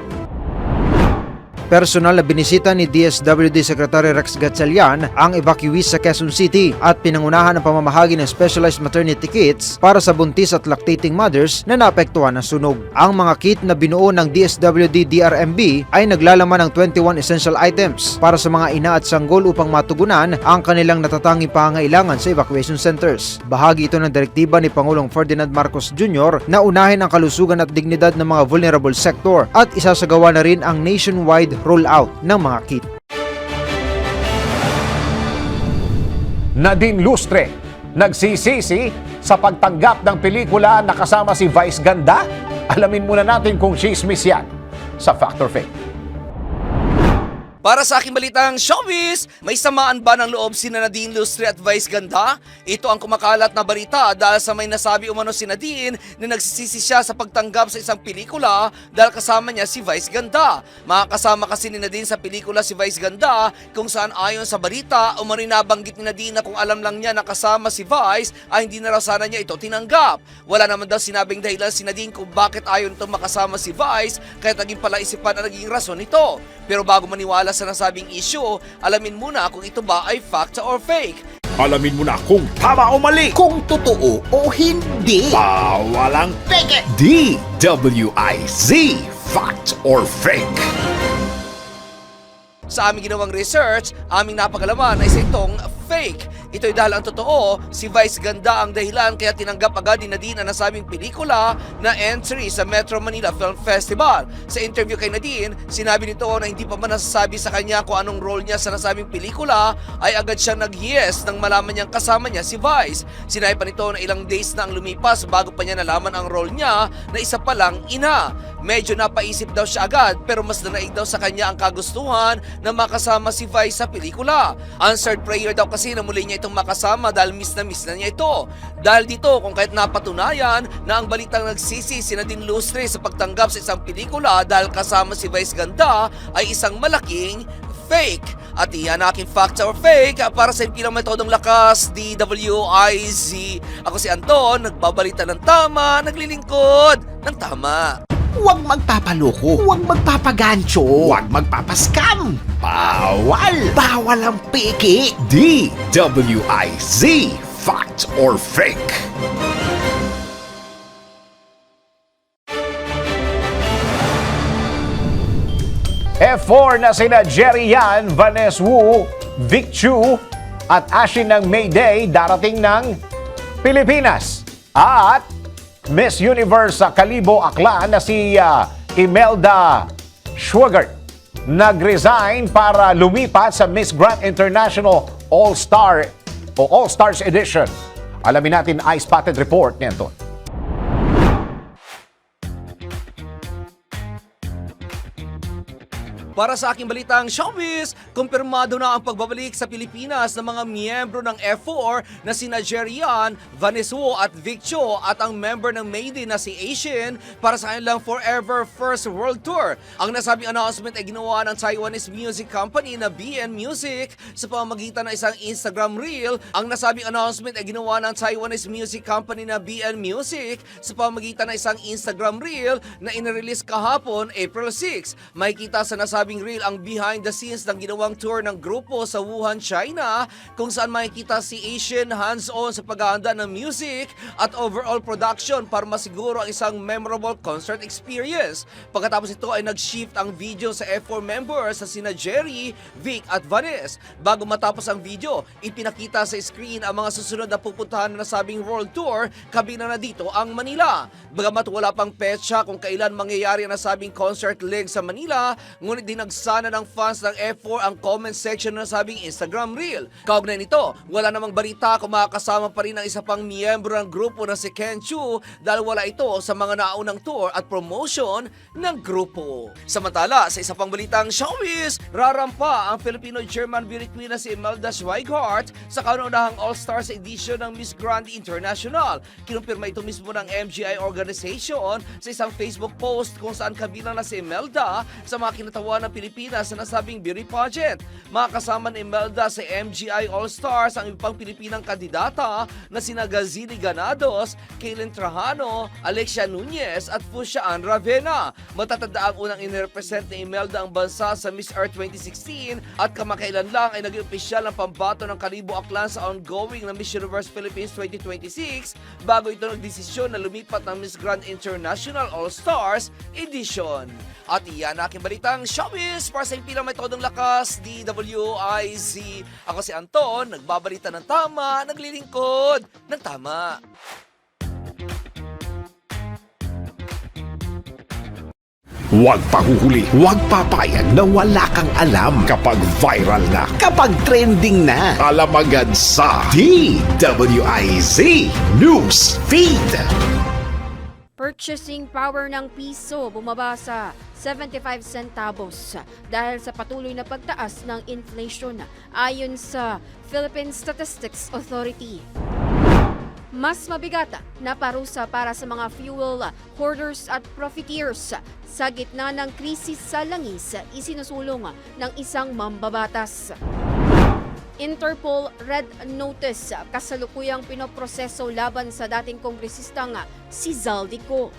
Personal na binisita ni DSWD Secretary Rex Gatchalian ang evacuees sa Quezon City at pinangunahan ang pamamahagi ng specialized maternity kits para sa buntis at lactating mothers na naapektuhan ng sunog. Ang mga kit na binuo ng DSWD DRMB ay naglalaman ng 21 essential items para sa mga ina at sanggol upang matugunan ang kanilang natatanging pangangailangan sa evacuation centers. Bahagi ito ng direktiba ni Pangulong Ferdinand Marcos Jr. na unahin ang kalusugan at dignidad ng mga vulnerable sector at isasagawa na rin ang nationwide rollout ng mga kit. Nadine Lustre, nagsisisi sa pagtanggap ng pelikula na kasama si Vice Ganda? Alamin muna natin kung chismis yan sa Factor Fake. Para sa aking balitang showbiz, may samaan ba ng loob si Nadine Lustre at Vice Ganda? Ito ang kumakalat na balita dahil sa may nasabi umano si Nadine na nagsisisi siya sa pagtanggap sa isang pelikula dahil kasama niya si Vice Ganda. Makakasama kasi ni Nadine sa pelikula si Vice Ganda kung saan ayon sa balita, umano nabanggit ni Nadine na kung alam lang niya na kasama si Vice ay hindi na raw sana niya ito tinanggap. Wala naman daw sinabing dahilan si Nadine kung bakit ayon itong makasama si Vice kaya naging palaisipan ang naging rason nito. Pero bago maniwala sa nasabing issue, alamin muna kung ito ba ay fact or fake. Alamin mo na kung tama o mali, kung totoo o hindi. Bawalang peke. DWIZ, fact or fake. Sa aming ginawang research, aming napagalaman ay sa itong fake. Ito'y dahil ang totoo, si Vice Ganda ang dahilan kaya tinanggap agad ni Nadine ang nasabing pelikula na entry sa Metro Manila Film Festival. Sa interview kay Nadine, sinabi nito na hindi pa man nasasabi sa kanya kung anong role niya sa nasabing pelikula, ay agad siyang nag-yes nang malaman niyang kasama niya si Vice. Sinabi pa nito na ilang days na ang lumipas bago pa niya nalaman ang role niya na isa pa lang ina. Medyo napaisip daw siya agad pero mas nanaig daw sa kanya ang kagustuhan na makasama si Vice sa pelikula. Answered prayer daw kasi na muli niya itong makasama dahil miss na niya ito. Dahil dito kung kahit napatunayan na ang balitang nagsisi si Nadine Lustre sa pagtanggap sa isang pelikula dahil kasama si Vice Ganda ay isang malaking fake. At iyan aking fact or fake para sa impilang metodong lakas, DWIZ. Ako si Anton, nagbabalita ng tama, naglilingkod ng tama. Huwag magpapaloko, huwag magpapagancho, huwag magpapaskam. Bawal! Bawal ang peke. DWIZ, fact or fake. F4 na sina Jerry Yan, Vanessa Wu, Vic Chu at Ashin ng Mayday darating ng Pilipinas. At Miss Universe sa Kalibo Aklan na si Imelda Schwagert nag-resign para lumipat sa Miss Grand International All-Star o All-Stars Edition. Alamin natin Eye Spotted Report nito. Para sa aking balitang showbiz, kumpirmado na ang pagbabalik sa Pilipinas ng mga miyembro ng F4 na sina Jerry Yan, Vanessa Wu at Vic Cho at ang member ng Mayday na si Asian para sa kanilang Forever First World Tour. Ang nasabing announcement ay ginawa ng Taiwanese music company na BN Music sa pamamagitan ng isang Instagram reel. Ang nasabing announcement ay ginawa ng Taiwanese music company na BN Music sa pamamagitan ng isang Instagram reel na inirelease kahapon, April 6. Makikita sa nasabing reel ang behind the scenes ng ginawang tour ng grupo sa Wuhan, China, kung saan makikita si Asian hands-on sa paghahanda ng music at overall production para masiguro ang isang memorable concert experience. Pagkatapos ito ay nag-shift ang video sa F4 members sa sina Jerry, Vic at Vanessa. Bago matapos ang video, ipinakita sa screen ang mga susunod na pupuntahan na nasabing world tour, kabilang na dito ang Manila. Bagamat wala pang petsa kung kailan mangyayari ang nasabing concert leg sa Manila, ngunit dinagsana ng fans ng F4 ang comment section na sabing Instagram reel. Kaugnay nito, wala namang balita kung makakasama pa rin ang isa pang miyembro ng grupo na si Ken Chu dahil wala ito sa mga naunang tour at promotion ng grupo. Samantala, sa isa pang balitang showbiz, rarampa ang Filipino-German beauty queen na si Imelda Schweighardt sa kauna-unahang All-Stars edition ng Miss Grand International. Kinumpirma ito mismo ng MGI organization sa isang Facebook post kung saan kabilang na si Imelda sa mga kinatawa ng Pilipinas sa nasabing beauty pageant. Makakasama ni Imelda sa MGI All-Stars ang ibang Pilipinang kandidata na sina Gazili Ganados, Kaylin Trajano, Alexia Nunez at Fushia Ann Ravena. Matatanda ang unang inirepresent ni Imelda ang bansa sa Miss Earth 2016 at kamakailan lang ay naging opisyal ang pambato ng Kalibo Aklan sa ongoing na Miss Universe Philippines 2026 bago ito nagdesisyon na lumipat ng Miss Grand International All-Stars Edition. At iyan aking balitang showbiz para sa impilang metodong lakas, DWIZ. Ako si Anton, nagbabalita ng tama, naglilingkod ng tama. Huwag pahuhuli, huwag papayag na wala kang alam kapag viral na, kapag trending na. Alam agad sa DWIZ News Feed. Purchasing power ng piso bumaba sa 75 centavos dahil sa patuloy na pagtaas ng inflation ayon sa Philippine Statistics Authority. Mas mabigat na parusa para sa mga fuel hoarders at profiteers sa gitna ng krisis sa langis, isinusulong ng isang mambabatas. Interpol Red Notice kasalukuyang pinoproseso laban sa dating kongresistang si Zaldico.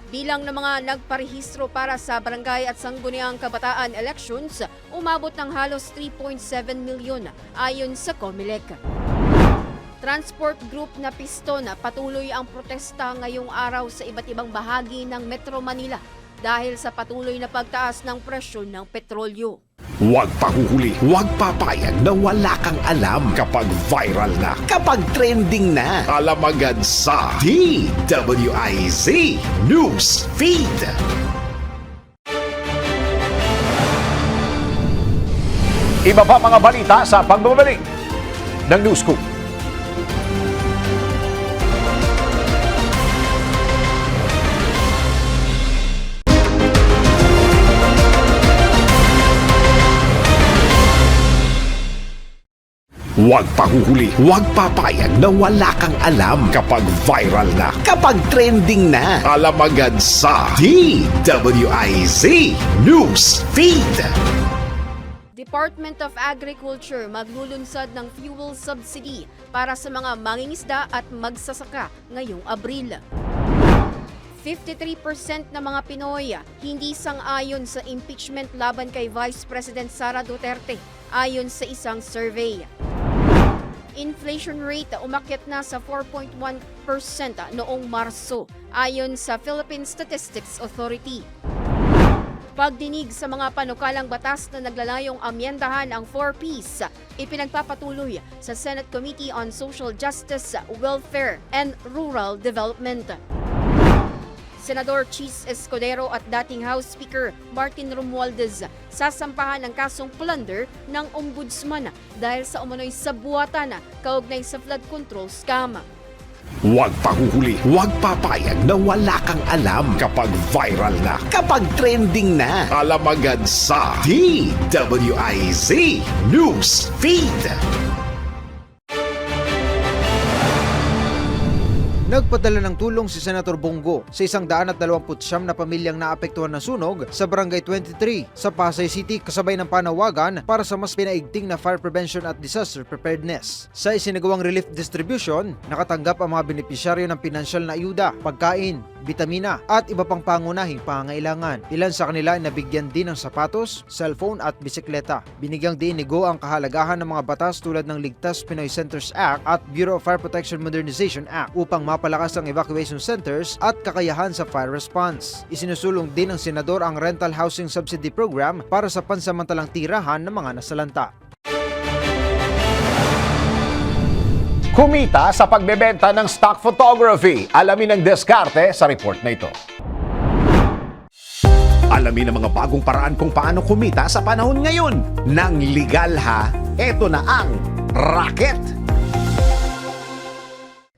Bilang ng mga nagparehistro para sa barangay at sangguniang kabataan elections, umabot ng halos 3.7 milyon ayon sa COMELEC. Transport Group na Piston patuloy ang protesta ngayong araw sa iba't ibang bahagi ng Metro Manila dahil sa patuloy na pagtaas ng presyo ng petrolyo. Huwag pahuhuli, huwag papayag na wala kang alam kapag viral na, kapag trending na. Alam agad sa DWIZ News Feed. Iba pa mga balita sa pagbabalik ng News Scoop. Huwag pahuhuli, huwag papayag na wala kang alam kapag viral na, kapag trending na. Alam agad sa DWIZ News Feed. Department of Agriculture maglulunsad ng fuel subsidy para sa mga mangingisda at magsasaka ngayong Abril. 53% ng mga Pinoy hindi sang-ayon sa impeachment laban kay Vice President Sara Duterte ayon sa isang survey. Inflation rate umakyat na sa 4.1% noong Marso ayon sa Philippine Statistics Authority. Pagdinig sa mga panukalang batas na naglalayong amyendahan ang 4Ps, ipinagpapatuloy sa Senate Committee on Social Justice, Welfare and Rural Development. Senador Chis Escudero at dating House Speaker Martin Romualdez sasampahan ng kasong plunder ng ombudsman dahil sa umano'y sabuatan kaugnay sa flood control scam. Huwag pahuhuli, huwag papayag na wala kang alam kapag viral na, kapag trending na. Alam agad sa DWIZ News Feed. Nagpadala ng tulong si Senator Bongo sa 129 na pamilyang naapektuhan ng sunog sa Barangay 23 sa Pasay City kasabay ng panawagan para sa mas pinaigting na fire prevention at disaster preparedness. Sa isinagawang relief distribution, nakatanggap ang mga benepisyaryo ng pinansyal na ayuda, pagkain, bitamina at iba pang pangunahing pangangailangan. Ilan sa kanila ay nabigyan din ng sapatos, cellphone at bisikleta. Binigyang diin ni Go ang kahalagahan ng mga batas tulad ng Ligtas Pinoy Centers Act at Bureau of Fire Protection Modernization Act upang mapalakas ang evacuation centers at kakayahan sa fire response. Isinusulong din ng senador ang rental housing subsidy program para sa pansamantalang tirahan ng mga nasalanta. Kumita sa pagbebenta ng stock photography. Alamin ang diskarte sa report na ito. Alamin ang mga bagong paraan kung paano kumita sa panahon ngayon. Nang legal ha, eto na ang racket.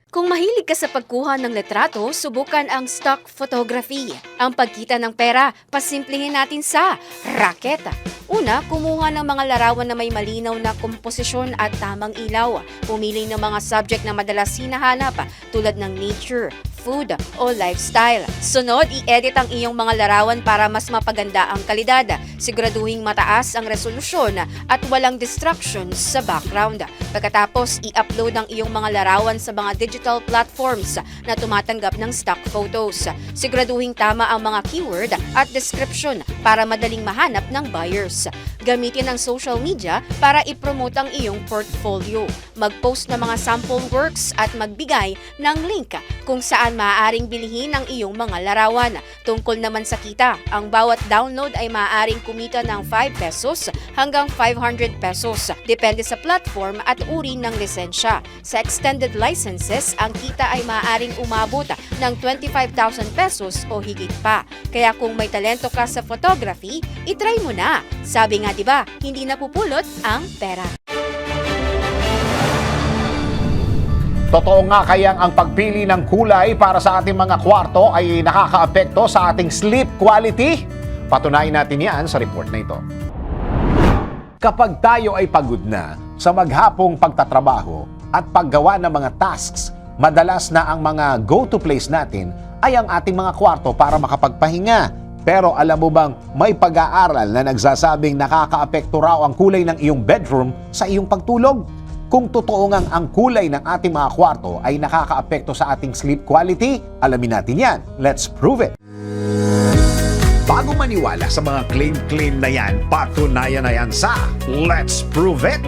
Kung mahilig ka sa pagkuha ng litrato, subukan ang stock photography. Ang pagkita ng pera, pasimplihin natin sa racket. Una, kumuha ng mga larawan na may malinaw na komposisyon at tamang ilaw. Pumili ng mga subject na madalas hinahanap tulad ng nature, food o lifestyle. Sunod, i-edit ang iyong mga larawan para mas mapaganda ang kalidad. Siguraduhing mataas ang resolusyon at walang distractions sa background. Pagkatapos, i-upload ang iyong mga larawan sa mga digital platforms na tumatanggap ng stock photos. Siguraduhing tama ang mga keyword at description para madaling mahanap ng buyers. Gamitin ang social media para i-promote ang iyong portfolio. Mag-post ng mga sample works at magbigay ng link kung saan maaaring bilhin ang iyong mga larawan. Tungkol naman sa kita, ang bawat download ay maaaring kumita ng 5 pesos hanggang 500 pesos. Depende sa platform at uri ng lisensya. Sa extended licenses, ang kita ay maaaring umabot ng 25,000 pesos o higit pa. Kaya kung may talento ka sa photography, itry mo na. Sabi nga 'di ba, hindi napupulot ang pera. Totoo nga kayang ang pagpili ng kulay para sa ating mga kwarto ay nakakaapekto sa ating sleep quality? Patunayan natin yan sa report na ito. Kapag tayo ay pagod na sa maghapong pagtatrabaho at paggawa ng mga tasks, madalas na ang mga go-to place natin ay ang ating mga kwarto para makapagpahinga. Pero alam mo bang may pag-aaral na nagsasabing nakakaapekto raw ang kulay ng iyong bedroom sa iyong pagtulog? Kung totoo ngang ang kulay ng ating mga kwarto ay nakakaapekto sa ating sleep quality, alamin natin yan. Let's prove it! Bago maniwala sa mga claim na yan, patunayan na yan sa Let's Prove It!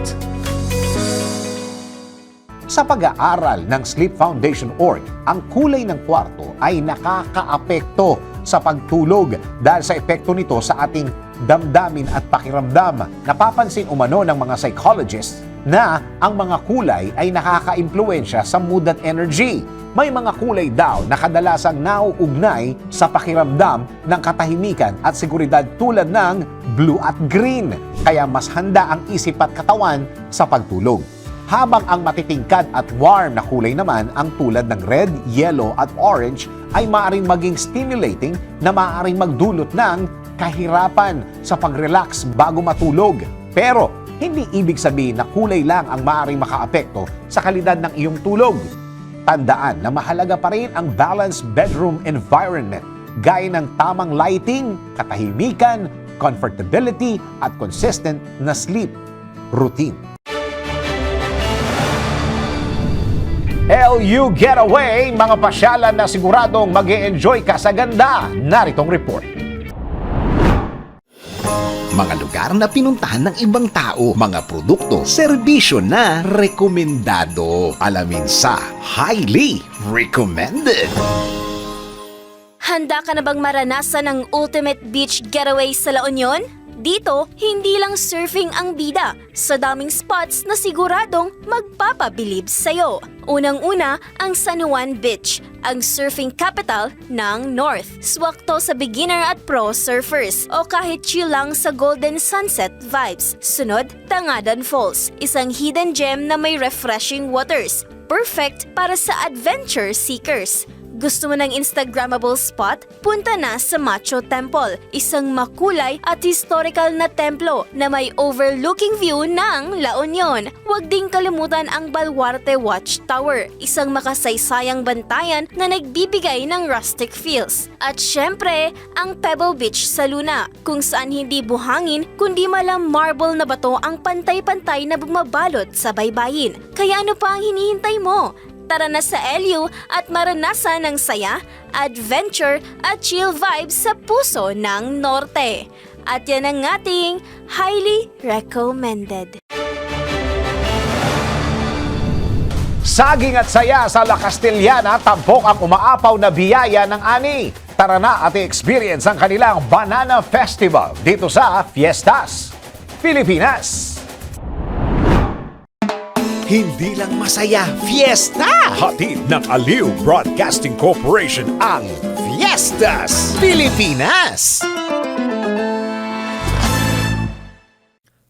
Sa pag-aaral ng Sleep Foundation Org, ang kulay ng kwarto ay nakakaapekto sa pagtulog dahil sa epekto nito sa ating damdamin at pakiramdam. Napapansin umano ng mga psychologists na ang mga kulay ay nakaka-impluwensya sa mood at energy. May mga kulay daw na kadalasang nauugnay sa pakiramdam ng katahimikan at seguridad tulad ng blue at green. Kaya mas handa ang isip at katawan sa pagtulog. Habang ang matitingkad at warm na kulay naman ang tulad ng red, yellow at orange ay maaaring maging stimulating na maaaring magdulot ng kahirapan sa pag-relax bago matulog. Pero hindi ibig sabihin na kulay lang ang maaaring makaapekto sa kalidad ng iyong tulog. Tandaan na mahalaga pa rin ang balanced bedroom environment gaya ng tamang lighting, katahimikan, comfortability at consistent na sleep routine. LU Getaway, mga pasyalan na siguradong mag-e-enjoy ka sa ganda. Naritong report. Mga lugar na pinuntahan ng ibang tao, mga produkto, serbisyo na rekomendado. Alamin sa Highly Recommended. Handa ka na bang maranasan ang ultimate beach getaway sa La Union? Dito, hindi lang surfing ang bida. Sa daming spots na siguradong magpapabilib sa'yo. Unang-una, ang San Juan Beach, ang surfing capital ng North. Swak to sa beginner at pro surfers o kahit chill lang sa golden sunset vibes. Sunod, Tangadan Falls, isang hidden gem na may refreshing waters. Perfect para sa adventure seekers. Gusto mo ng Instagrammable spot? Punta na sa Macho Temple, isang makulay at historical na templo na may overlooking view ng La Union. Huwag ding kalimutan ang Baluarte Watchtower, isang makasaysayang bantayan na nagbibigay ng rustic feels. At syempre, ang Pebble Beach sa Luna, kung saan hindi buhangin kundi malang marble na bato ang pantay-pantay na bumabalot sa baybayin. Kaya ano pa ang hinihintay mo? Tara na sa LU at maranasan ng saya, adventure at chill vibes sa puso ng Norte. At yan ang ating highly recommended. Saging at saya sa La Castellana, tampok ang umaapaw na biyaya ng ani. Tara na at i-experience ang kanilang Banana Festival dito sa Fiestas, Pilipinas. Hindi lang masaya, fiesta! Hatid ng Aliw Broadcasting Corporation ang Fiestas Pilipinas!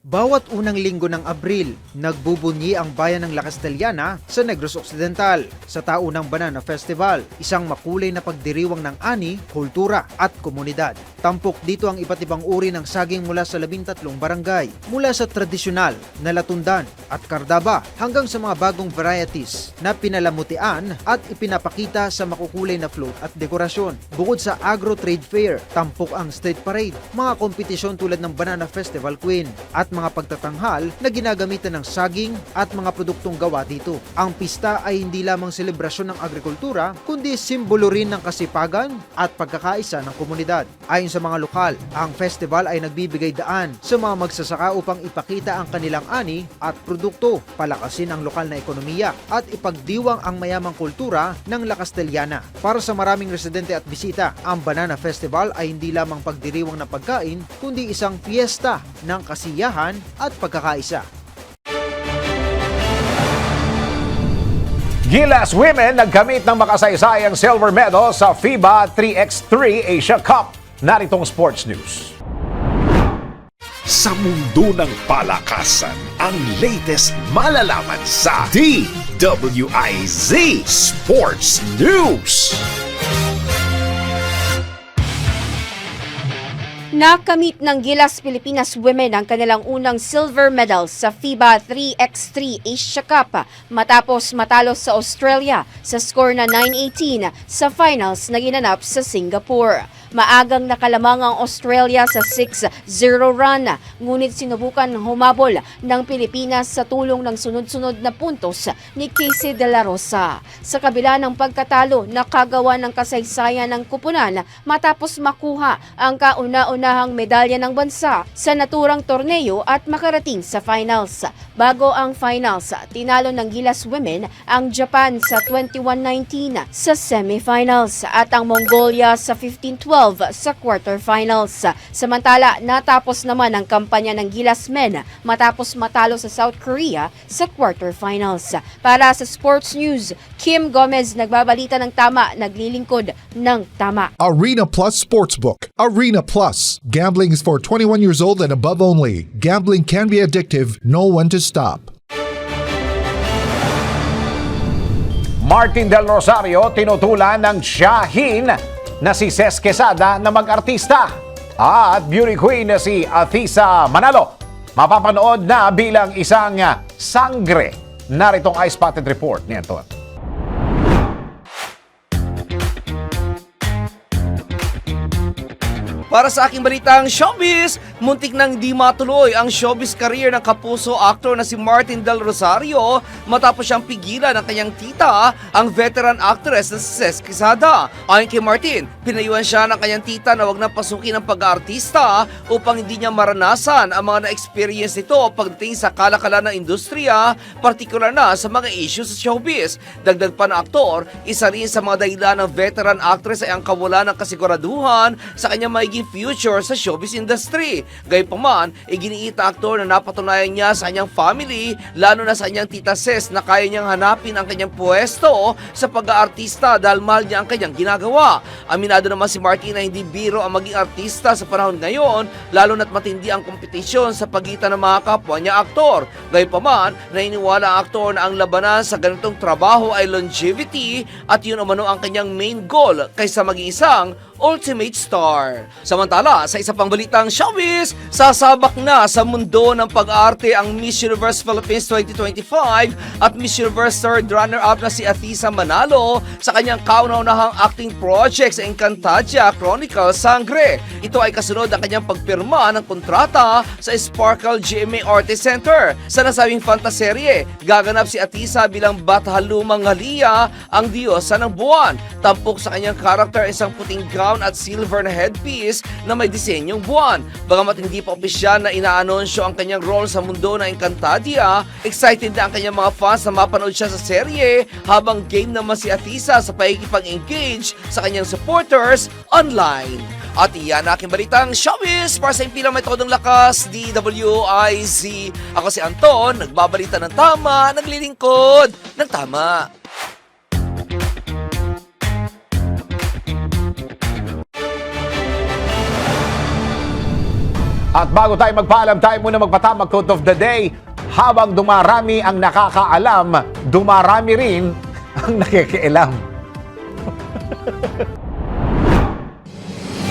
Bawat unang linggo ng Abril, nagbubunyi ang bayan ng La Castellana sa Negros Occidental sa taunang Banana Festival, isang makulay na pagdiriwang ng ani, kultura at komunidad. Tampok dito ang iba't ibang uri ng saging mula sa 13 barangay, mula sa tradisyonal na latundan at kardaba hanggang sa mga bagong varieties na pinalamutian at ipinapakita sa makukulay na float at dekorasyon. Bukod sa Agro Trade Fair, tampok ang State Parade, mga kompetisyon tulad ng Banana Festival Queen at mga pagtatanghal na ginagamitan ng saging at mga produktong gawa dito. Ang pista ay hindi lamang selebrasyon ng agrikultura, kundi simbolo rin ng kasipagan at pagkakaisa ng komunidad. Ayon sa mga lokal, ang festival ay nagbibigay daan sa mga magsasaka upang ipakita ang kanilang ani at produkto, palakasin ang lokal na ekonomiya at ipagdiwang ang mayamang kultura ng La Castellana. Para sa maraming residente at bisita, ang Banana Festival ay hindi lamang pagdiriwang ng pagkain, kundi isang fiesta ng kasiyahan at pagkakaisa. Gilas Women nagkamit ng makasaysayang silver medal sa FIBA 3x3 Asia Cup. Naritong sports news. Sa mundo ng palakasan, ang latest malalaman sa DWIZ Sports News. Nakamit ng Gilas Pilipinas Women ang kanilang unang silver medal sa FIBA 3x3 Asia Cup matapos matalo sa Australia sa score na 9-18 sa finals na ginanap sa Singapore. Maagang nakalamang ang Australia sa 6-0 run, ngunit sinubukan humabol ng Pilipinas sa tulong ng sunod-sunod na puntos ni Casey De La Rosa. Sa kabila ng pagkatalo, nakagawa ng kasaysayan ng kupunan matapos makuha ang kauna-unahang medalya ng bansa sa naturang torneo at makarating sa finals. Bago ang finals, tinalo ng Gilas Women ang Japan sa 21-19 sa semifinals at ang Mongolia sa 15-12 sa quarterfinals. Samantala, natapos naman ang kampanya ng Gilas Men matapos matalo sa South Korea sa quarterfinals. Para sa Sports News, Kim Gomez nagbabalita ng tama, naglilingkod ng tama. Arena Plus Sportsbook. Arena Plus. Gambling is for 21 years old and above only. Gambling can be addictive. Know when to stop. Martin Del Rosario tinutulan ng Shahin na si Ces Quesada na mag-artista at beauty queen na si Athisa Manalo. Mapapanood na bilang isang sangre. Narito ang iSpotted Report ni Anton. Para sa aking balitang showbiz, muntik nang di matuloy ang showbiz career ng kapuso actor na si Martin Del Rosario matapos siyang pigilan ng kanyang tita, ang veteran actress na si Ces Quesada. Ayon kay Martin, pinayuhan siya ng kanyang tita na wag na pasukin ang pag-aartista upang hindi niya maranasan ang mga na-experience nito pagdating sa kalakalan ng industriya, partikular na sa mga issues sa showbiz. Dagdag pa ng aktor, isa rin sa mga dahilan ng veteran actress ay ang kawalan ng kasiguraduhan sa kanyang magiging future sa showbiz industry. Gayunpaman, iginiita aktor na napatunayan niya sa kanyang family, lalo na sa kanyang tita Ces, na kaya niyang hanapin ang kanyang pwesto sa pag-aartista dahil mahal niya ang kanyang ginagawa. Aminado naman si Martin na hindi biro ang maging artista sa panahon ngayon, lalo na't matindi ang kompetisyon sa pagitan ng mga kapwa niya aktor. Gayunpaman, naniniwala ang aktor na ang labanan sa ganitong trabaho ay longevity at yun umano ang kanyang main goal kaysa maging isang ultimate star. Samantala, sa isa pang balitang showbiz, sasabak na sa mundo ng pag-aarte ang Miss Universe Philippines 2025 at Miss Universe third runner-up na si Athisa Manalo sa kanyang kauna-unahang acting project sa Encantadia Chronicle Sangre. Ito ay kasunod ng kanyang pagpirma ng kontrata sa Sparkle GMA Artist Center. Sa nasabing fantaserye, gaganap si Athisa bilang Bathalumang Halia, ang diyosa ng buwan. Tampok sa kanyang karakter isang puting gown at silver na headpiece na may disenyong buwan. Bagamat hindi pa opisyal na inaanunsyo ang kanyang role sa mundo ng Encantadia, excited na ang kanyang mga fans na mapanood siya sa serye, habang game naman si Athisa sa pakikipag-engage sa kanyang supporters online. At iyan ang aking balitang showbiz para sa impilang may todong lakas, DWIZ. Ako si Anton, nagbabalita ng tama, naglilingkod ng tama. At bago tayo magpaalam, tayo muna magpatamag quote of the day. Habang dumarami ang nakakaalam, dumarami rin ang nakikialam.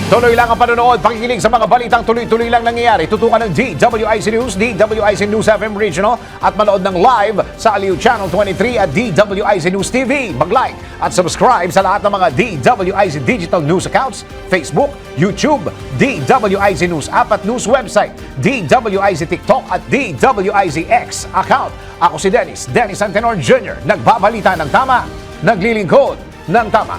Tuloy lang ang panonood, pakikinig sa mga balitang tuloy-tuloy lang nangyayari. Tutukan ng DWIZ News, DWIZ News FM Regional at manood ng live sa Aliw Channel 23 at DWIZ News TV. Mag-like at subscribe sa lahat ng mga DWIZ Digital News accounts, Facebook, YouTube, DWIZ News app at news website, DWIZ TikTok at DWIZ X account. Ako si Dennis Antenor Jr. Nagbabalita ng tama, naglilingkod ng tama.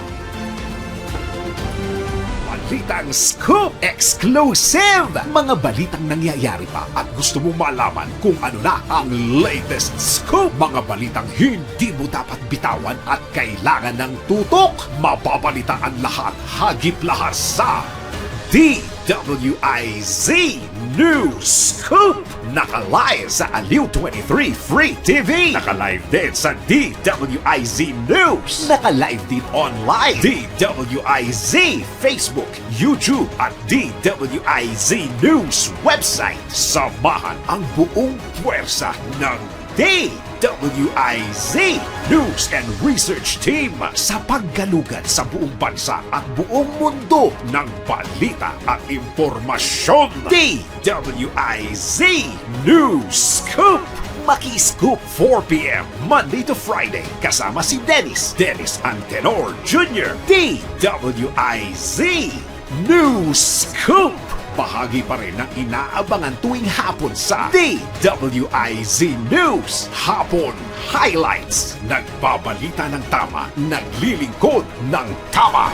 Balitang Scoop Exclusive! Mga balitang nangyayari pa at gusto mong malaman kung ano na ang latest scoop. Mga balitang hindi mo dapat bitawan at kailangan ng tutok. Mababalitaan lahat, hagip lahas sa DWIZ DWIZ News Scoop! Naka-live sa Aliw 23 Free TV. Naka-live din sa DWIZ News. Naka-live din online. DWIZ Facebook, YouTube at DWIZ News website. Samahan ang buong puwersa ng DWIZ News and Research Team sa paggalugad sa buong bansa at buong mundo ng balita at impormasyon. DWIZ News Scoop! Maki-scoop 4 p.m. Monday to Friday kasama si Dennis Antenor Jr. DWIZ News Scoop! Bahagi pa rin ng inaabangan tuwing hapon sa DWIZ News Hapon Highlights. Nagbabalita ng tama, naglilingkod ng tama.